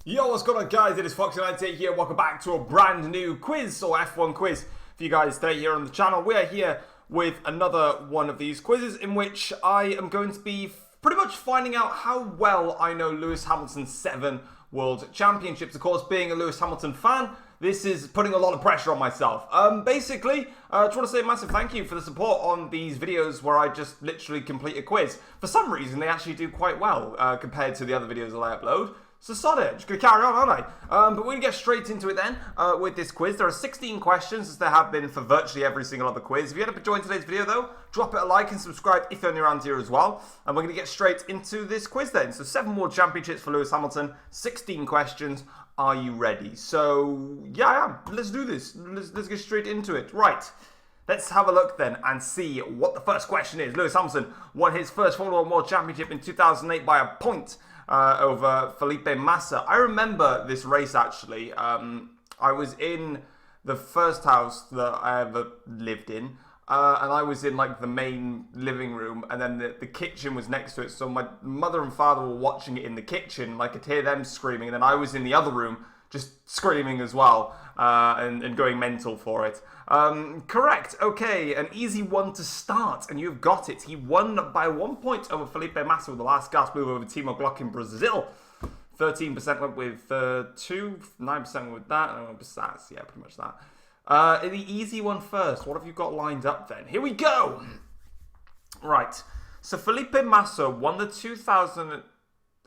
Yo, what's going on, guys? It is Foxydude here. Welcome back to a brand new quiz or F1 quiz for you guys today here on the channel. We are here with another one of these quizzes in which I am going to be pretty much finding out how well I know Lewis Hamilton's 7 World Championships. Of course, being a Lewis Hamilton fan, this is putting a lot of pressure on myself. Basically, I just want to say a massive thank you for the support on these videos where I just literally complete a quiz. For some reason, they actually do quite well compared to the other videos that I upload. So sod it, just going to carry on, aren't I? But we're going to get straight into it then with this quiz. There are 16 questions, as there have been for virtually every single other quiz. If you end up enjoying today's video, though, drop it a like and subscribe if you're new around here as well. And we're going to get straight into this quiz then. So 7 World Championships for Lewis Hamilton, 16 questions. Are you ready? So, yeah, I am. Let's do this. Let's get straight into it. Right. Let's have a look then and see what the first question is. Lewis Hamilton won his first Formula 1 World Championship in 2008 by a point over Felipe Massa. I remember this race actually. I was in the first house that I ever lived in. And I was in like the main living room, and then the kitchen was next to it. So my mother and father were watching it in the kitchen. I could hear them screaming, and then I was in the other room just screaming as well and going mental for it. Correct. Okay, an easy one to start, and you've got it. He won by 1 point over Felipe Massa with the last gas move over Timo Glock in Brazil. 13% went with 2, 9% went with that, and besides, yeah, pretty much that. The easy one first. What have you got lined up then? Here we go! Right. So Felipe Massa won the 2000...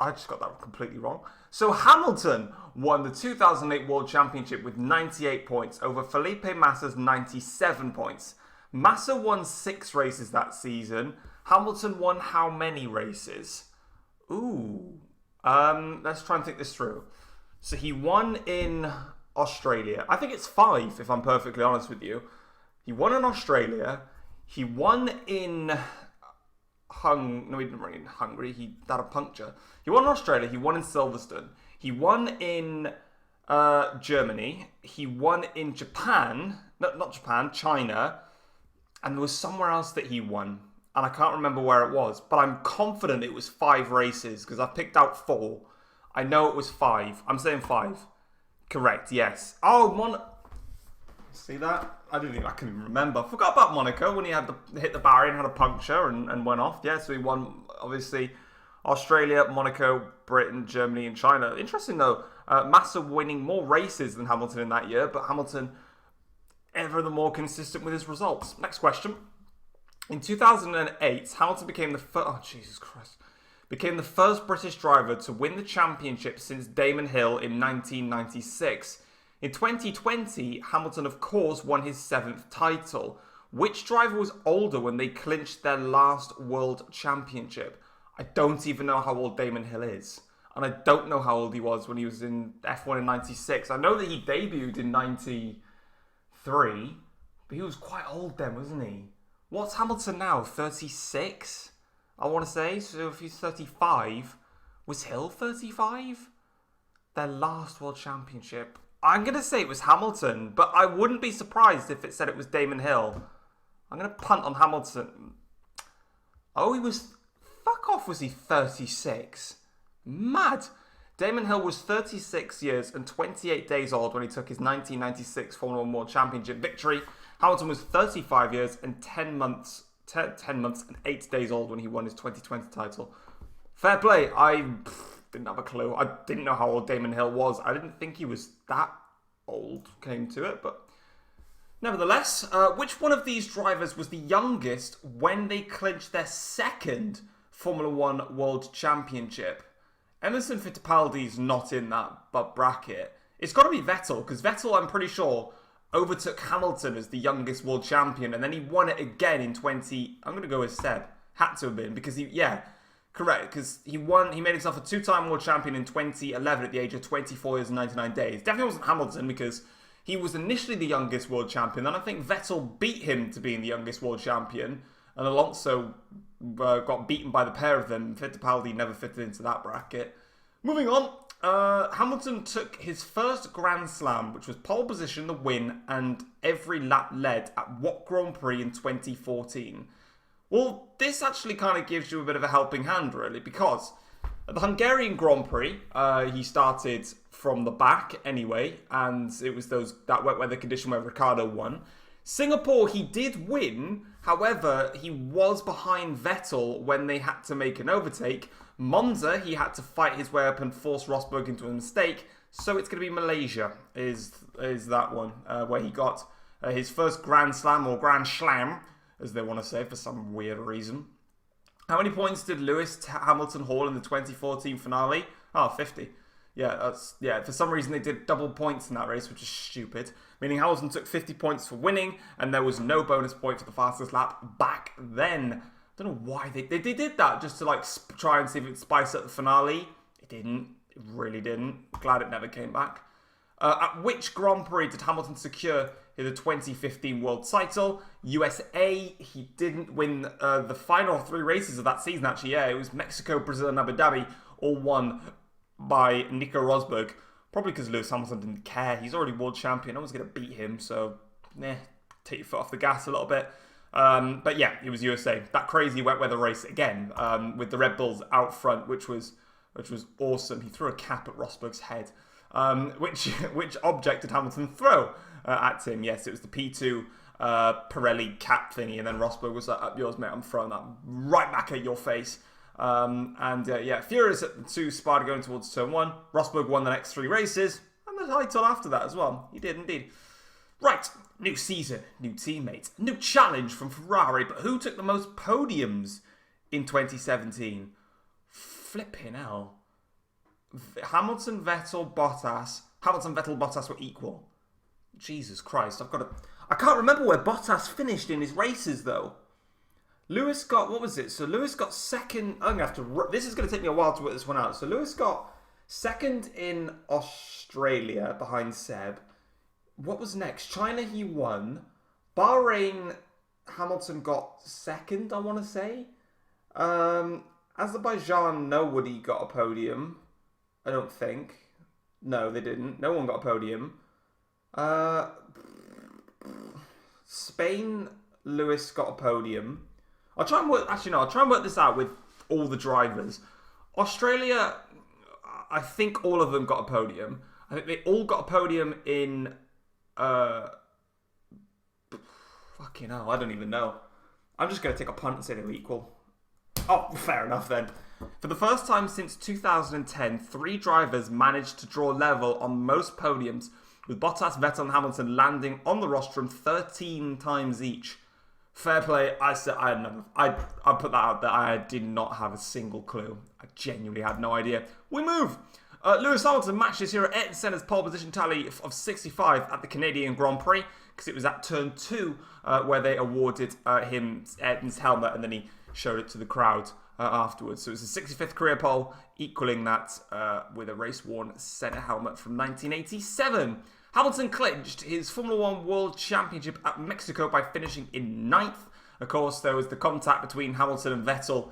I just got that completely wrong. So Hamilton won the 2008 World Championship with 98 points over Felipe Massa's 97 points. Massa won 6 races that season. Hamilton won how many races? Ooh. Let's try and think this through. So he won in Australia. I think it's 5, if I'm perfectly honest with you. He won in Australia. He won in No, he didn't run in Hungary. He had a puncture. He won in Australia. He won in Silverstone. He won in Germany. He won in Japan. No, not Japan, China. And there was somewhere else that he won. And I can't remember where it was. But I'm confident it was 5 races because I picked out 4. I know it was 5. I'm saying 5. Correct, yes. Oh, see that? I couldn't even remember. I forgot about Monaco when he had hit the barrier and had a puncture and went off. Yeah, so he won, obviously, Australia, Monaco, Britain, Germany, and China. Interesting, though. Massa winning more races than Hamilton in that year, but Hamilton ever the more consistent with his results. Next question. In 2008, Hamilton became the first... Oh, Jesus Christ. Became the first British driver to win the championship since Damon Hill in 1996. In 2020, Hamilton, of course, won his 7th title. Which driver was older when they clinched their last World Championship? I don't even know how old Damon Hill is. And I don't know how old he was when he was in F1 in 96. I know that he debuted in 93, but he was quite old then, wasn't he? What's Hamilton now? 36? I want to say. So if he's 35, was Hill 35? Their last World Championship. I'm going to say it was Hamilton, but I wouldn't be surprised if it said it was Damon Hill. I'm going to punt on Hamilton. Oh, he was... Fuck off, was he 36? Mad. Damon Hill was 36 years and 28 days old when he took his 1996 Formula 1 World Championship victory. Hamilton was 35 years and 10 months and 8 days old when he won his 2020 title. Fair play. I didn't have a clue. I didn't know how old Damon Hill was. I didn't think he was that old, came to it, but nevertheless, which one of these drivers was the youngest when they clinched their 2nd Formula 1 World Championship? Emerson Fittipaldi's not in that bracket. It's got to be Vettel, because Vettel, I'm pretty sure, overtook Hamilton as the youngest world champion, and then he won it again in 20... I'm going to go with Seb. Had to have been, because correct, because he made himself a 2-time world champion in 2011 at the age of 24 years and 99 days. Definitely wasn't Hamilton, because he was initially the youngest world champion, and I think Vettel beat him to being the youngest world champion, and Alonso got beaten by the pair of them. Fittipaldi never fitted into that bracket. Moving on, Hamilton took his first Grand Slam, which was pole position, the win, and every lap led at what Grand Prix in 2014? Well, this actually kind of gives you a bit of a helping hand, really, because At the Hungarian Grand Prix, he started from the back anyway, and it was that wet weather condition where Ricciardo won. Singapore, he did win. However, he was behind Vettel when they had to make an overtake. Monza, he had to fight his way up and force Rosberg into a mistake. So it's going to be Malaysia, is that one, where he got his first Grand Slam, or Grand Slam, as they want to say for some weird reason. How many points did Lewis Hamilton haul in the 2014 finale? Oh, 50. Yeah, for some reason they did double points in that race, which is stupid. Meaning Hamilton took 50 points for winning, and there was no bonus point for the fastest lap back then. I don't know why they did that, just to like try and see if it would spice up the finale. It didn't. It really didn't. Glad it never came back. At which Grand Prix did Hamilton secure the 2015 world title? USA, he didn't win the final 3 races of that season, actually. Yeah, it was Mexico, Brazil, and Abu Dhabi, all won by Nico Rosberg. Probably because Lewis Hamilton didn't care. He's already world champion. No one's going to beat him, so take your foot off the gas a little bit. But yeah, it was USA. That crazy wet weather race again, with the Red Bulls out front, which was awesome. He threw a cap at Rosberg's head. Which object did Hamilton throw at him? Yes, it was the P2 Pirelli cap thingy, and then Rosberg was like, "Up yours, mate. I'm throwing that right back at your face." Furious at the 2 Spa going towards turn 1. Rosberg won the next 3 races, and the title after that as well. He did indeed. Right, new season, new teammates, new challenge from Ferrari, but who took the most podiums in 2017? Flipping hell. Hamilton, Vettel, Bottas were equal. Jesus Christ, I can't remember where Bottas finished in his races though. Lewis got, what was it? So Lewis got second. I'm gonna have to. This is gonna take me a while to work this one out. So Lewis got second in Australia behind Seb. What was next? China, he won. Bahrain, Hamilton got second, I want to say. Azerbaijan, nobody got a podium. I don't think. No, they didn't. No one got a podium. Spain, Lewis got a podium. I'll try and work this out with all the drivers. Australia, I think all of them got a podium. I think they all got a podium in fucking hell, I don't even know. I'm just going to take a punt and say they were equal. Oh, fair enough then. For the first time since 2010, 3 drivers managed to draw level on most podiums, with Bottas, Vettel and Hamilton landing on the rostrum 13 times each. Fair play. I put that out there. I did not have a single clue. I genuinely had no idea. We move. Lewis Hamilton matched his hero Ayrton Senna's pole position tally of 65 at the Canadian Grand Prix, because it was at turn 2 where they awarded him Ayrton's helmet, and then he showed it to the crowd afterwards. So it was a 65th career pole, equaling that with a race-worn Senna helmet from 1987. Hamilton clinched his Formula 1 World Championship at Mexico by finishing in 9th. Of course, there was the contact between Hamilton and Vettel,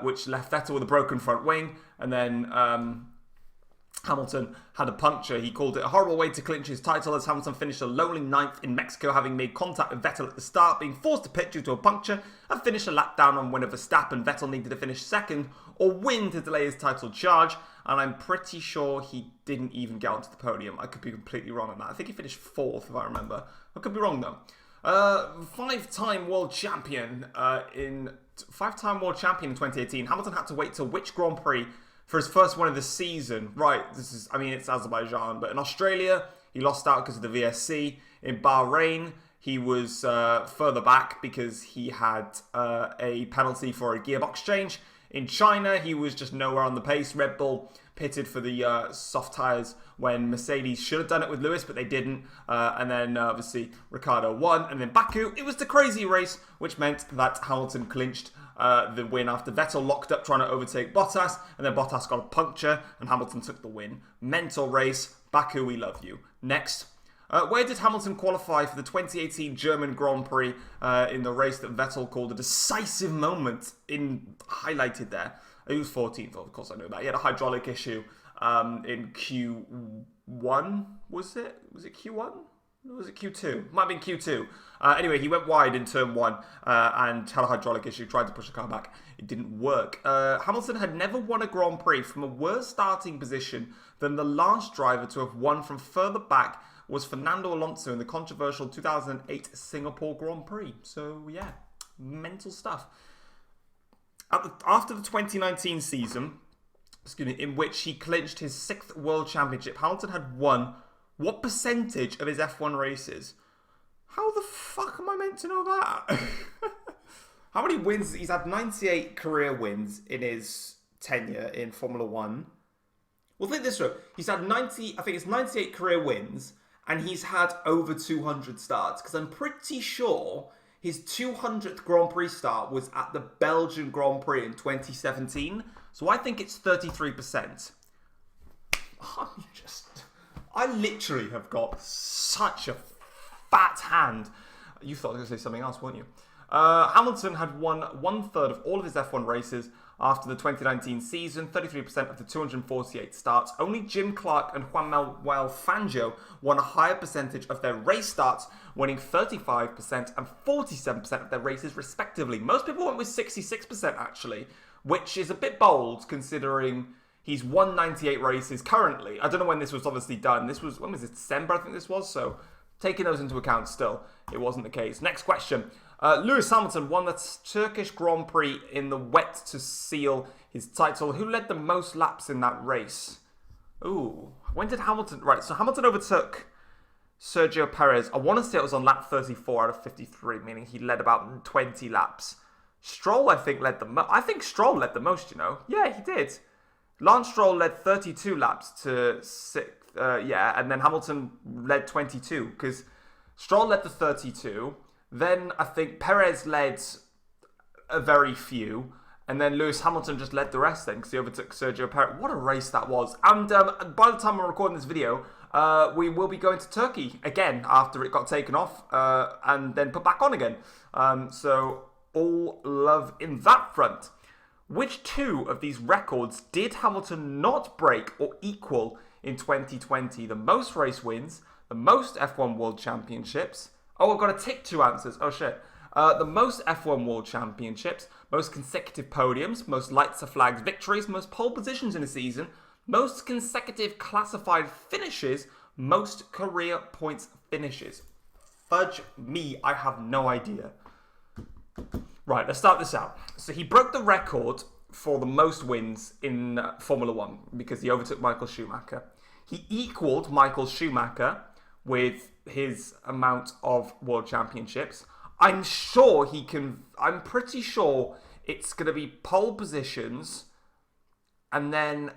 which left Vettel with a broken front wing, and then Hamilton had a puncture. He called it a horrible way to clinch his title, as Hamilton finished a lonely 9th in Mexico, having made contact with Vettel at the start, being forced to pit due to a puncture, and finish a lap down on winner Verstappen. Vettel needed to finish 2nd or win to delay his title charge, and I'm pretty sure he didn't even get onto the podium. I could be completely wrong on that. I think he finished 4th, if I remember. I could be wrong though. 5-time world champion in 2018. Hamilton had to wait till which Grand Prix for his first one of the season? Right, it's Azerbaijan, but in Australia, he lost out because of the VSC. In Bahrain, he was further back because he had a penalty for a gearbox change. In China, he was just nowhere on the pace. Red Bull pitted for the soft tyres when Mercedes should have done it with Lewis, but they didn't. And then, obviously, Ricciardo won. And then Baku, it was the crazy race, which meant that Hamilton clinched the win after Vettel locked up trying to overtake Bottas. And then Bottas got a puncture, and Hamilton took the win. Mental race. Baku, we love you. Next. Where did Hamilton qualify for the 2018 German Grand Prix in the race that Vettel called a decisive moment highlighted there? He was 14th, of course I know that. He had a hydraulic issue in Q1, was it? Was it Q1? Was it Q2? Might have been Q2. Anyway, he went wide in turn 1 and had a hydraulic issue, tried to push the car back. It didn't work. Hamilton had never won a Grand Prix from a worse starting position than the last driver to have won from further back was Fernando Alonso in the controversial 2008 Singapore Grand Prix. So, yeah, mental stuff. After the 2019 season, in which he clinched his 6th World Championship, Hamilton had won what percentage of his F1 races? How the fuck am I meant to know that? How many wins? He's had 98 career wins in his tenure in Formula 1. Well, think this way. He's had 98 career wins, and he's had over 200 starts. Because I'm pretty sure his 200th Grand Prix start was at the Belgian Grand Prix in 2017. So I think it's 33%. I literally have got such a fat hand. You thought I was going to say something else, weren't you? Hamilton had won 1/3 of all of his F1 races after the 2019 season, 33% of the 248 starts. Only Jim Clark and Juan Manuel Fangio won a higher percentage of their race starts, winning 35% and 47% of their races respectively. Most people went with 66% actually, which is a bit bold considering he's won 98 races currently. I don't know when this was obviously done. When was it? December, I think this was. So taking those into account still, it wasn't the case. Next question. Lewis Hamilton won the Turkish Grand Prix in the wet to seal his title. Who led the most laps in that race? Ooh, when did Hamilton... Right, so Hamilton overtook Sergio Perez. I want to say it was on lap 34 out of 53, meaning he led about 20 laps. Stroll, I think, led the most. I think Stroll led the most, you know. Yeah, he did. Lance Stroll led 32 laps to 6th. And then Hamilton led 22, because Stroll led the 32. Then I think Perez led a very few. And then Lewis Hamilton just led the rest then, because he overtook Sergio Perez. What a race that was. And by the time I'm recording this video, we will be going to Turkey again after it got taken off and then put back on again. So all love in that front. Which two of these records did Hamilton not break or equal in 2020? The most race wins, the most F1 World Championships. Oh, I've got to tick 2 answers. Oh, shit. The most F1 World Championships, most consecutive podiums, most lights to flags victories, most pole positions in a season, most consecutive classified finishes, most career points finishes. Fudge me, I have no idea. Right, let's start this out. So he broke the record for the most wins in Formula 1 because he overtook Michael Schumacher. He equaled Michael Schumacher with his amount of world championships. I'm pretty sure it's going to be pole positions and then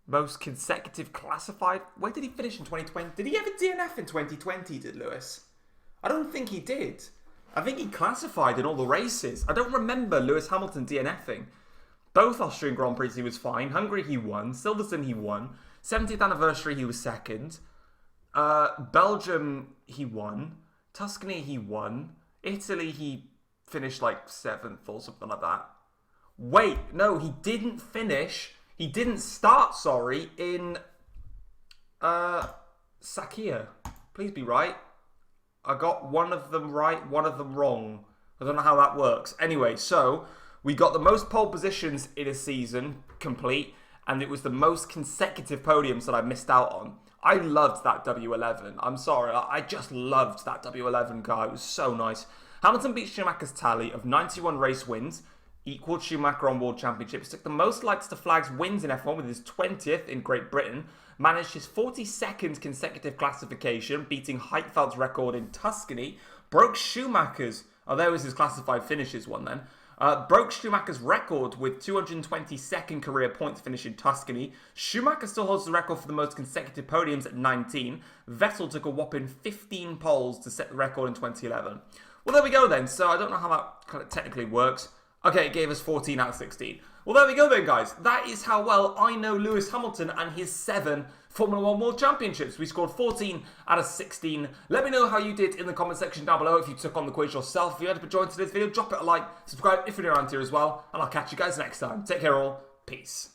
most consecutive classified. Where did he finish in 2020? Did he ever DNF in 2020, did Lewis? I don't think he did. I think he classified in all the races. I don't remember Lewis Hamilton DNFing. Both Austrian Grand Prix he was fine. Hungary he won. Silverstone he won. 70th anniversary he was second. Belgium he won. Tuscany he won. Italy he finished like 7th or something like that. Wait, no, he didn't finish. He didn't start, sorry, in Sakhir. Please be right. I got one of them right, one of them wrong. I don't know how that works. Anyway, so we got the most pole positions in a season complete, and it was the most consecutive podiums that I missed out on. I loved that W11. I'm sorry, I just loved that W11 car. It was so nice. Hamilton beat Schumacher's tally of 91 race wins, equaled Schumacher on World Championships, took the most lights to flags wins in F1 with his 20th in Great Britain, managed his 42nd consecutive classification, beating Heidfeld's record in Tuscany, broke Schumacher's, there was his classified finishes one then, broke Schumacher's record with 222nd career points finish in Tuscany. Schumacher still holds the record for the most consecutive podiums at 19. Vettel took a whopping 15 poles to set the record in 2011. Well, there we go then. So I don't know how that kind of technically works. Okay, it gave us 14 out of 16. Well, there we go then, guys. That is how well I know Lewis Hamilton and his 7 Formula 1 World Championships. We scored 14 out of 16. Let me know how you did in the comment section down below if you took on the quiz yourself. If you had to join today's video, drop it a like, subscribe if you're new around here as well, and I'll catch you guys next time. Take care all. Peace.